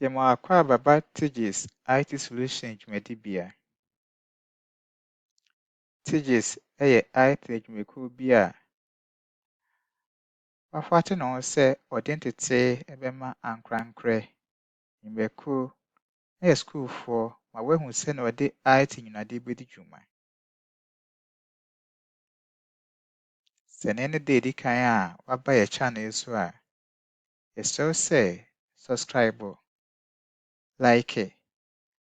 Yɛma akɔ baba Tigis IT Solution dwumadibea. Tigis yɛ IT adwumakuo bi a wɔafate ne ho sɛ ɔde ntetee bɛma ankorankorɛ, nnwumakuo ne sukuufoɔ ma wɔahu sɛnea wɔde IT nnwonade bɛdi dwuma. Sɛ nnɛ ne da a ɛdi kan a wɔaba yɛn channel yi so a, yɛsrɛ wo sɛ subscribe, like,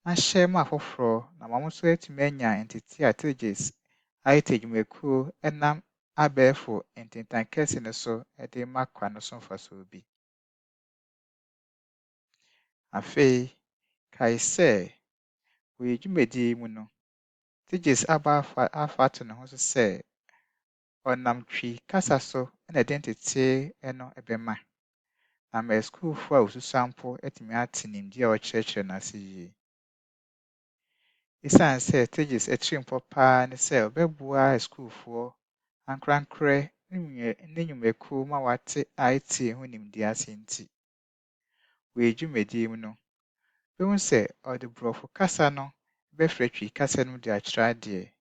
na share ma afoforɔ na ma wɔn nso atumi anya ntetee a Tigis IT adwumakuo nam abɛɛfo ntentan kɛse no so de ma kwa no so mfasoɔ bi. Afei, kae sɛ wɔ yɛn dwumadie yi mu no, Tigis aba afa ato ne ho so sɛ ɔnam twi kasa so na ɛde ntetee no bɛma, na ama sukuufoɔ a wɔsusua mpo atumi ate nimdeɛ a ɔkyerɛkyerɛ no ase yie. Esiane sɛ Tigis atirimpɔ paa ne sɛ ɔbɛboa sukuufoɔ, ankorankorɛ ne nnwumakuo ma wɔate IT ho nimdeɛ ase nti, wɔ yɛn dwumadie mu no, wobɛhu sɛ ɔde Borɔfo kasa no bɛfrɛ twi kasa no mu de akyerɛ adeɛ.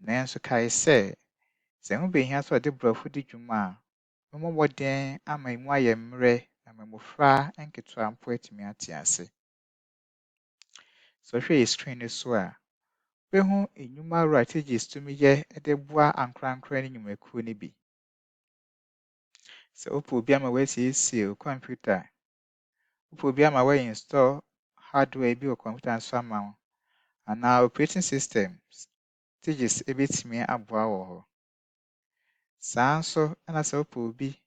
Nanso kae sɛ, sɛ ho behia sɛ ɔde Borɔfo di dwuma a, mommɔ mmɔden ama emu ayɛ mmerɛ na ama mmɔfra nketewa mpo atumi ate ase. Sɛ ɔhwɛ yɛn screen no so a, wobɛhu nnwuma ahorow a Tigis tumi yɛ de boa ankorankorɛ ne nnwumakuo no bi. Sɛ wopɛ obi ama wɔasiesie wo computer a, wopɛ obi ama wɔainstall hardware bi wɔ computer so ama wo, anaa operating systems, Tigis bɛtumi aboa wɔ hɔ. Saa nso na sɛ wopɛ obi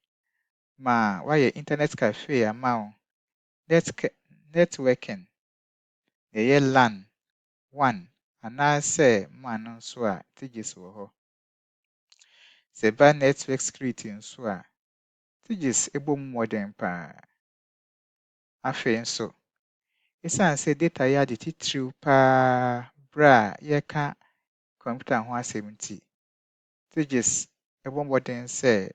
ma wɔayɛ internet cafe ama wo, networking, na ɛyɛ LAN, WAN, anaasɛ MAN no nso a, Tigis wɔ hɔ. Sɛ ɛba network security nso a, Tigis bɔ mu mmɔden paa. Afei nso, esiane sɛ data yɛ ade titiriw paa bere a yɛka computer ho asɛm nti, Tigis bɔ mmɔden sɛ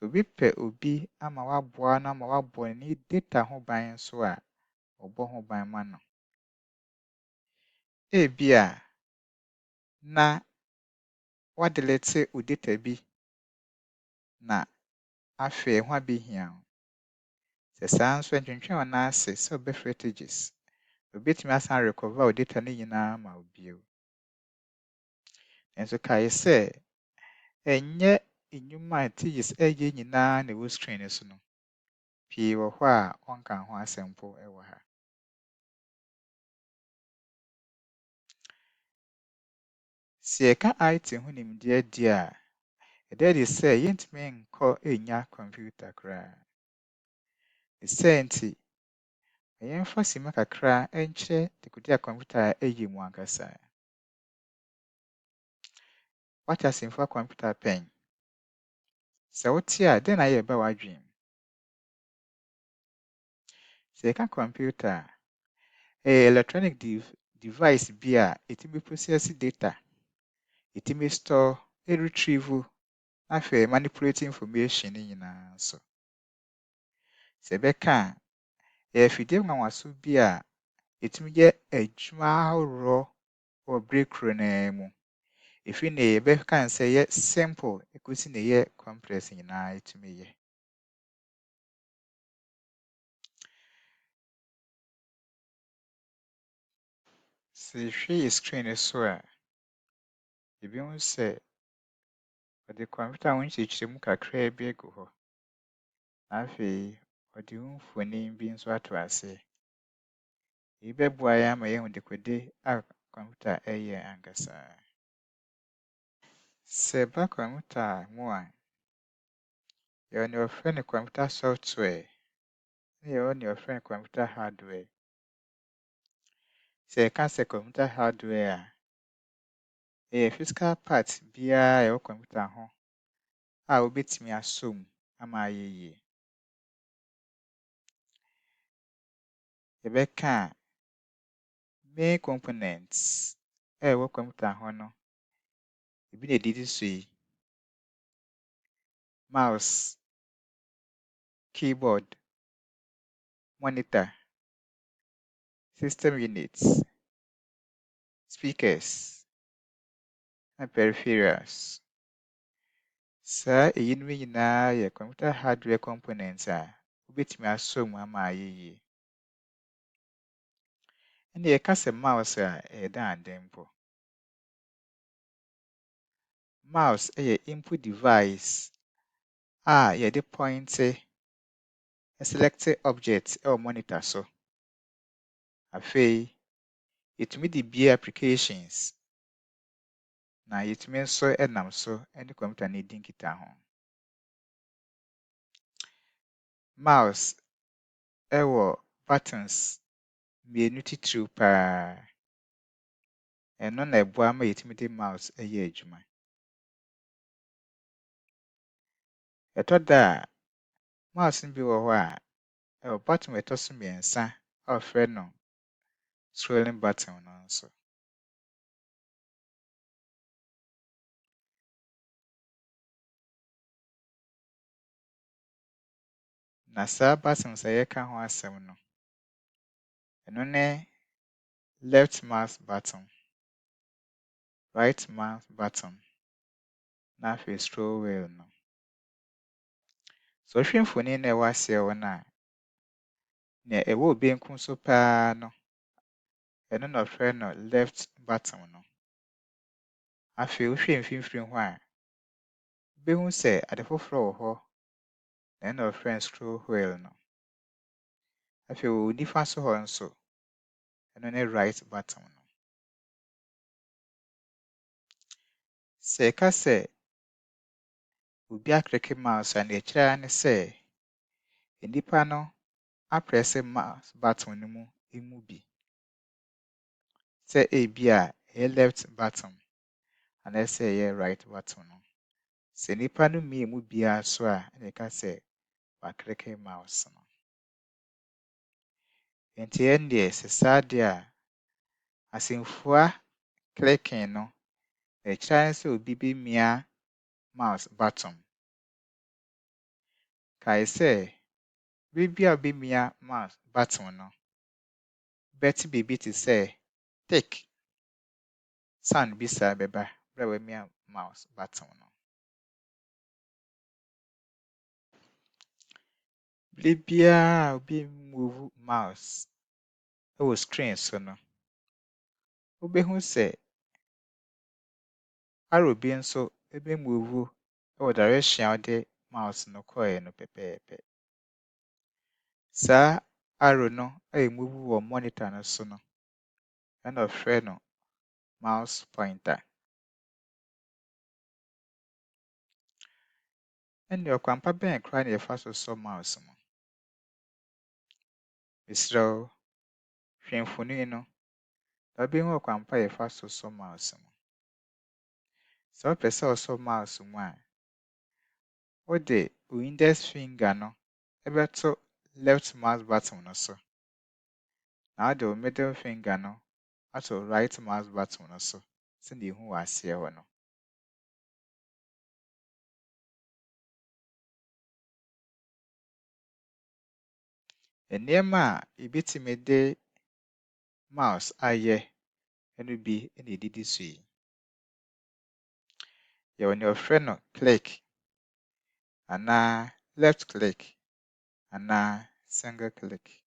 obi pɛ obi ama waboa no ama wabɔ ne data ho ban nso a, ɔbɔ ho ban ma no. Ebia na woadelete wo data bi na afei ɛho abɛhia wo. Sɛ saa nso a, ntwentwɛn w'anan ase sɛ wobɛfrɛ Tigis. Obetumi asan recover wo data no nyinaa ama wo bio. Nanso kae sɛ, ɛnyɛ nnwuma a Tigis ɛyɛ nyinaa na ɛwɔ screen no so no. Pii wɔ hɔ a ɔnka ho asɛm mpo wɔ ha. Sɛ yɛka IT ho nimdeɛ deɛ a, ɛda adi sɛ yɛntumi nkɔ nnya computer koraa. Ɛsiane nti, ma yɛmfa sima kakra nkyerɛ dwumadie a computer ɛyɛ mu ankasa. Woate asɛmfua computer pɛn? Sɛ wote a, dɛn na ayɛ ɛba w'adwene mu? Sɛ yɛka computer a, ɛyɛ electronic device bi a ɛtumi process data, ɛtumi store, retrieve, afei manipulate information no nyinaa nso. Sɛ yɛbɛka a, ɛyɛ afidie nwanwaso bi a ɛtumi yɛ adwuma ahoroɔ wɔ bere koro no mu. Ɛfiri nea yɛbɛka no sɛ ɛyɛ simple kɔsi nea ɛyɛ complex nyinaa ɛtumi yɛ. Sɛ yɛhwɛ yɛn screen no so a, yɛbɛhu sɛ ɔde computer ho nkyerɛkyerɛmu kakra bi agu hɔ. Na afei, ɔde ho mfonin bi nso ato ase. Eyi bɛboa yɛn ama yɛahu dwumadie a computer ɛyɛ ankasa. Sɛ ɛba computer mu a, yɛwɔ nea wɔfrɛ no computer software, na yɛwɔ nea wɔfrɛ no computer hardware. Sɛ yɛka sɛ computer hardware a, ɛyɛ physical part biara a ɛwɔ computer ho a wobɛtumi asɔ mu ama ayɛ yie. Yɛbɛka a, main components a ɛwɔ computer ho no, ebi na ɛdidi so yi: mouse, keyboard, monitor, system units, speakers, and peripherals. Saa eyinom nyinaa yɛ computer hardware components a wobɛtumi asɔ mu ama ayɛ yie. Ɛna yɛka sɛ mouse a ɛyɛ dɛn adan mpo. Mouse yɛ input device a yɛde pointe select object wɔ monitor so. Afei, yɛtumi de bie applications na yɛtumi nso nam so ne computer no di nkitaho. Mouse wɔ buttons mmienu titiriw paa. Ɛno na ɛboa ma yɛtumi de mouse yɛ adwuma. Ɛtɔ da a, mouse no bi wɔ hɔ a ɛwɔ button a ɛtɔ so mmiɛnsa a wɔfrɛ no scrolling button no nso. Na saa buttons a yɛka ho asɛm no, ɛno ne left mouse button, right mouse button, na afei scroll wheel no. Sɛ wohwɛ mfonin no a ɛwɔ aseɛ hɔ no a, nea ɛwɔ benkum so paa no, ɛno na wɔfrɛ no left button no. Afei, wohwɛ mfimfini hɔ a, wobɛhu sɛ ade foforɔ wɔ hɔ, na ɛno na wɔfrɛ no scroll wheel no. Afei, wɔ wo nifa so hɔ nso, ɛno ne right button no. Sɛ ɛka sɛ obi akleke mouse a, nea ɛkyerɛ ara ne sɛ nnipa no aprɛse mouse button no mu bi. Sɛ ebia ɛyɛ left button anaasɛ ɛyɛ right button no. Sɛ nnipa no mmie mu biara so a, na ɛka sɛ wakleke mouse no. Nti ɛn deɛ sɛ saa deɛ a, asɛmfua clicking no, ɛkyerɛ ara sɛ obi bɛmia mouse button. Kae sɛ bere bi a wobɛmia mouse button no, wobɛte biribi te sɛ tick sound bi saa bɛba bere a wamia mouse button no. Bere biara a wobɛmove mouse wɔ screen so no, wobɛhu sɛ arrow bi nso bɛmove wɔ direction a wode mouse no kɔe no pɛpɛɛpɛ. Saa arrow no move wɔ monitor no so no, ɛna wɔfrɛ no mouse pointer. Ɛnna ɔkwan pa bɛn koraa na yɛfa so sɔ mouse mu? Mesrɛ wo, hwɛ mfonin no na wobɛhu ɔkwan pa a yɛfa so sɔ mouse mu. Sɛ wopɛ sɛ wosɔ mouse mu a, wode wo index finger no bɛto left mouse button no so, na wode wo middle finger no ato right mouse button no so, sɛnea ɛhu wɔ aseɛ hɔ no. Nneɛma a yɛbɛtumi de mouse ayɛ no bi na ɛdidi so yi. Yɛwɔ nea wɔfrɛ no click anaa left click anaa single click.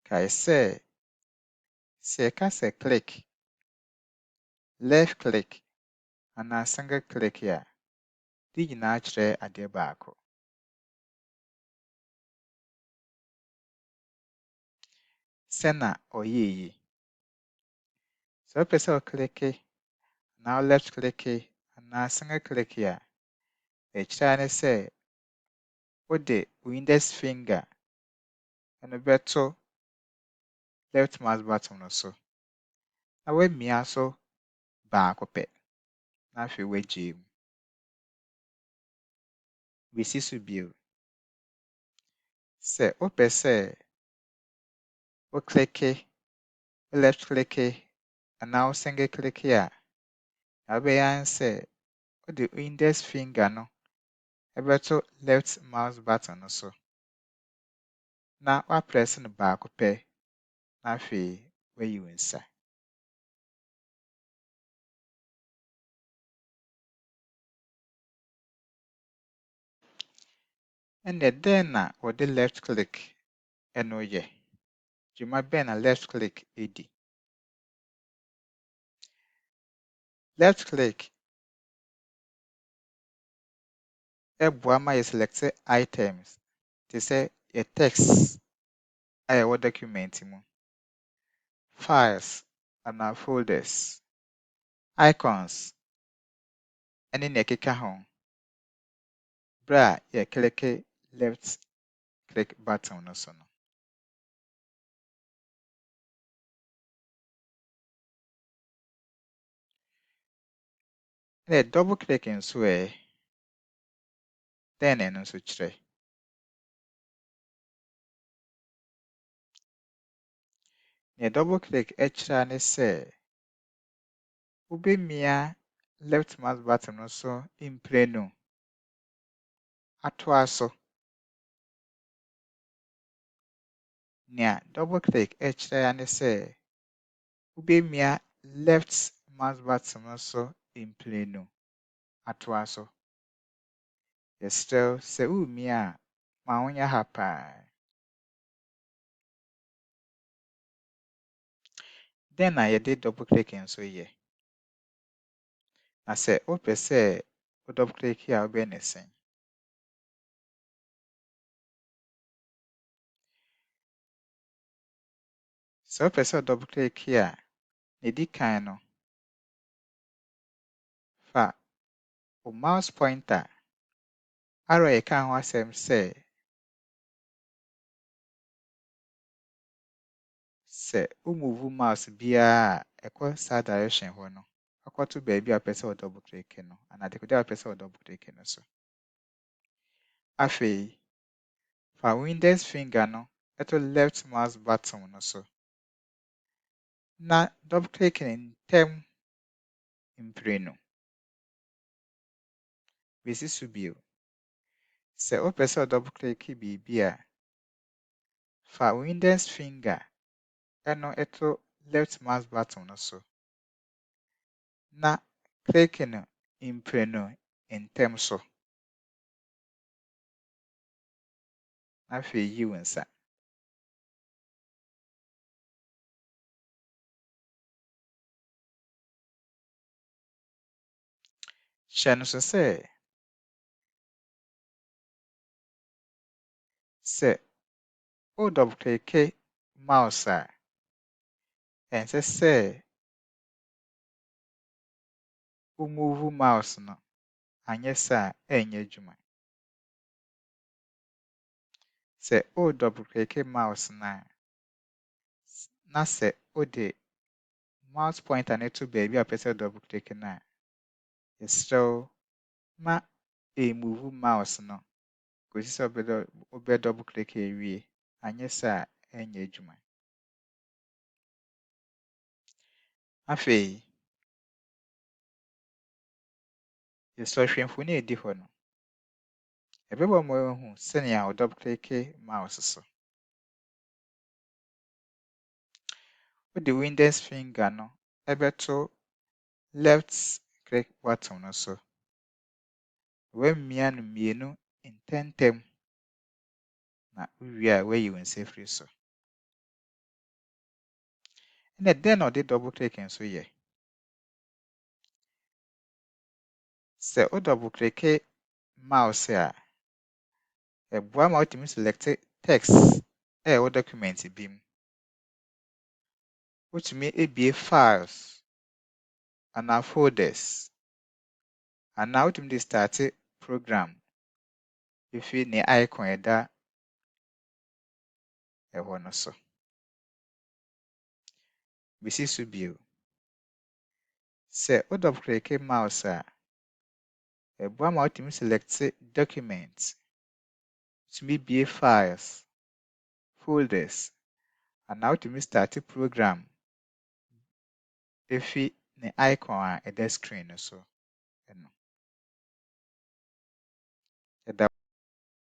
Kae sɛ yɛka sɛ click, left click anaa single click a, ne nyinaa kyerɛ adeɛ baako. Sɛna ɔyɛ yi. Sɛ wopɛ sɛ wokleke anaa wo left click anaa single click a, ɛkyerɛ ara ne sɛ wode wo index finger no bɛto left mouse button no so, na woamia so baako pɛ, na afei woagyae mu. Bɛsi so bio. Sɛ wopɛ sɛ wokleke wo left click anaa wo single click a, nea wobɛyɛ ara ne sɛ wode wo index finger no ɛbɛto left mouse button no so na woaprɛse no baako pɛ na afei wayi wo nsa. Ɛnɛ dɛn na wɔde left click ɛno yɛ? Dwuma bɛn na left click ɛdi? Left click ɛboa ma yɛ select items te sɛ yɛ text a ɛwɔ document mu, files anaa folders, icons ɛne nea ɛkeka ho bere a yɛkleke left click button no so no. Ɛnna double click nso dɛn na ɛno nso kyerɛ? Nea double click ɛkyerɛ ne sɛ wobɛmia left mouse button no so mprenu atoa so. Nea double click ɛkyerɛ ne sɛ wobɛmia left mouse button no so mprenu atoa so. Yɛsrɛ wo sɛ woremmia a ma wonyɛ ha paa. Dɛn na yɛde double click nso yɛ? Na sɛ wopɛ sɛ wo double click a wobɛyɛ ne sɛn? Sɛ wopɛ sɛ wo double click a, nea ɛdi kan no, fa wo mouse pointer ara a yɛka ho asɛm sɛ wo move mouse biara a ɛkɔ saa direction hɔ no akɔto baabi a wopɛ sɛ wo double click no anaa dekode a wopɛ sɛ wo double click no so. Afei, fa wo index finger no ɛto left mouse button no so na double click ne ntam mprenu. Besi so bio. Sɛ wopɛ sɛ wo double click biribi a, fa wo index finger ɛno ɛto left mouse button no so na click no mprenu ntam so. Na afei yi wo nsa. Hyɛ no so sɛ wo double click mouse a, ɛnsɛ sɛ wo move mouse no anyɛ saa a ɛnyɛ adwuma. Sɛ wo double click mouse no a, na sɛ wode mouse pointer no to baabi a wopɛ sɛ wo double click no a, yɛsrɛ wo ma move mouse no kɔsi sɛ wobɛ double click awie, anyɛ saa a ɛnyɛ adwuma. Afei, yɛsrɛ hwɛ mfonin a ɛdi hɔ no. Ɛbɛboa ma woahu sɛnea wo double click mouse so. Wode wo index finger no ɛbɛto left click button no so. Woamia no mmienu ntɛmntɛm na wowie a woayi wo nsa afiri so. Ɛnna dɛn na ɔde double click nso yɛ? Sɛ wo double click mouse a, ɛboa ma wotumi select text a ɛwɔ document bi mu. Wotumi abie files anaa folders anaa wotumi de starte program ɛfiri ne icon ɛda ɛhɔ no so. Besi so bio. Sɛ wo double click mouse a, ɛboa ma wotumi select document, wotumi bie files, folders anaa wotumi starte program ɛfiri ne icon a ɛda screen no so no. Yɛda